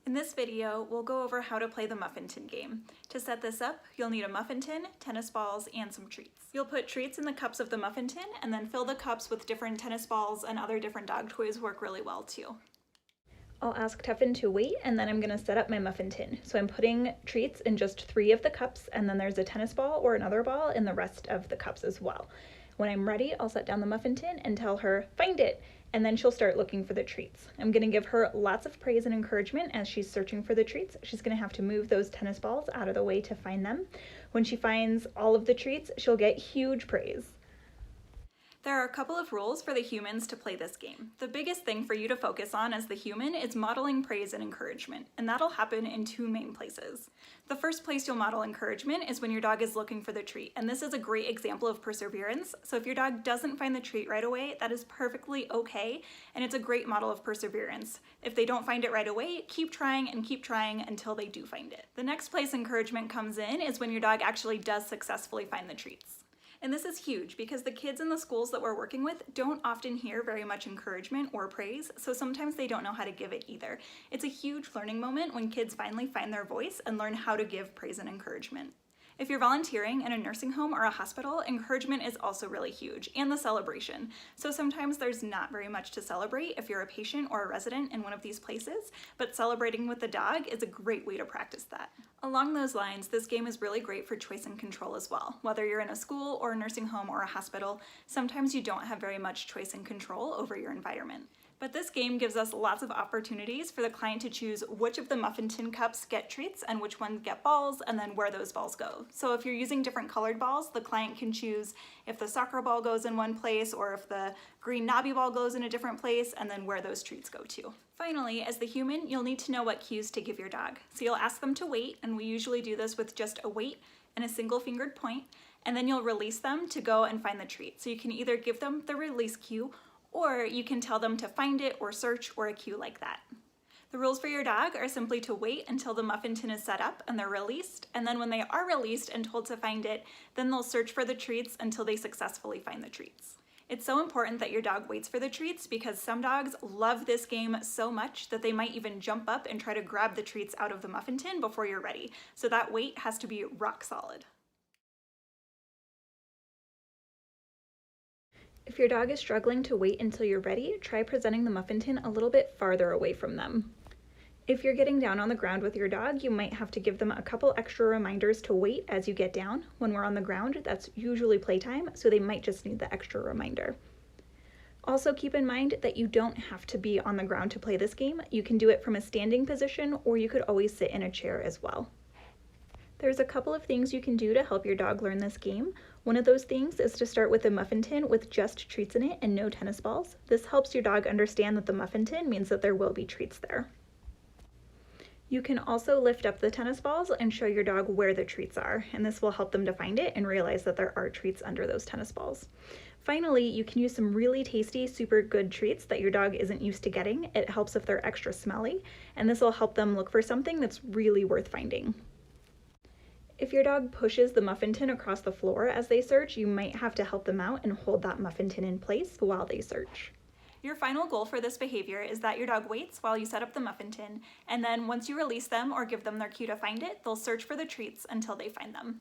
In this video, we'll go over how to play the Muffin Tin game. To set this up, you'll need a muffin tin, tennis balls, and some treats. You'll put treats in the cups of the muffin tin and then fill the cups with different tennis balls, and other different dog toys work really well too. I'll ask Tuffin to wait, and then I'm going to set up my muffin tin. So I'm putting treats in just 3 of the cups, and then there's a tennis ball or another ball in the rest of the cups as well. When I'm ready, I'll set down the muffin tin and tell her, "Find it!" and then she'll start looking for the treats. I'm going to give her lots of praise and encouragement as she's searching for the treats. She's going to have to move those tennis balls out of the way to find them. When she finds all of the treats, she'll get huge praise. There are a couple of rules for the humans to play this game. The biggest thing for you to focus on as the human is modeling praise and encouragement, and that'll happen in 2 main places. The first place you'll model encouragement is when your dog is looking for the treat, and this is a great example of perseverance. So if your dog doesn't find the treat right away, that is perfectly okay, and it's a great model of perseverance. If they don't find it right away, keep trying until they do find it. The next place encouragement comes in is when your dog actually does successfully find the treats. And this is huge because the kids in the schools that we're working with don't often hear very much encouragement or praise, so sometimes they don't know how to give it either. It's a huge learning moment when kids finally find their voice and learn how to give praise and encouragement. If you're volunteering in a nursing home or a hospital, encouragement is also really huge, and the celebration. So sometimes there's not very much to celebrate if you're a patient or a resident in one of these places, but celebrating with the dog is a great way to practice that. Along those lines, this game is really great for choice and control as well. Whether you're in a school or a nursing home or a hospital, sometimes you don't have very much choice and control over your environment. But this game gives us lots of opportunities for the client to choose which of the muffin tin cups get treats and which ones get balls, and then where those balls go. So if you're using different colored balls, the client can choose if the soccer ball goes in one place or if the green knobby ball goes in a different place, and then where those treats go to. Finally, as the human, you'll need to know what cues to give your dog. So you'll ask them to wait, and we usually do this with just a wait and a single-fingered point, and then you'll release them to go and find the treat. So you can either give them the release cue, or you can tell them to find it or search or a cue like that. The rules for your dog are simply to wait until the muffin tin is set up and they're released, and then when they are released and told to find it, then they'll search for the treats until they successfully find the treats. It's so important that your dog waits for the treats because some dogs love this game so much that they might even jump up and try to grab the treats out of the muffin tin before you're ready. So that wait has to be rock solid. If your dog is struggling to wait until you're ready, try presenting the muffin tin a little bit farther away from them. If you're getting down on the ground with your dog, you might have to give them a couple extra reminders to wait as you get down. When we're on the ground, that's usually playtime, so they might just need the extra reminder. Also keep in mind that you don't have to be on the ground to play this game. You can do it from a standing position, or you could always sit in a chair as well. There's a couple of things you can do to help your dog learn this game. One of those things is to start with a muffin tin with just treats in it and no tennis balls. This helps your dog understand that the muffin tin means that there will be treats there. You can also lift up the tennis balls and show your dog where the treats are, and this will help them to find it and realize that there are treats under those tennis balls. Finally, you can use some really tasty, super good treats that your dog isn't used to getting. It helps if they're extra smelly, and this will help them look for something that's really worth finding. If your dog pushes the muffin tin across the floor as they search, you might have to help them out and hold that muffin tin in place while they search. Your final goal for this behavior is that your dog waits while you set up the muffin tin, and then once you release them or give them their cue to find it, they'll search for the treats until they find them.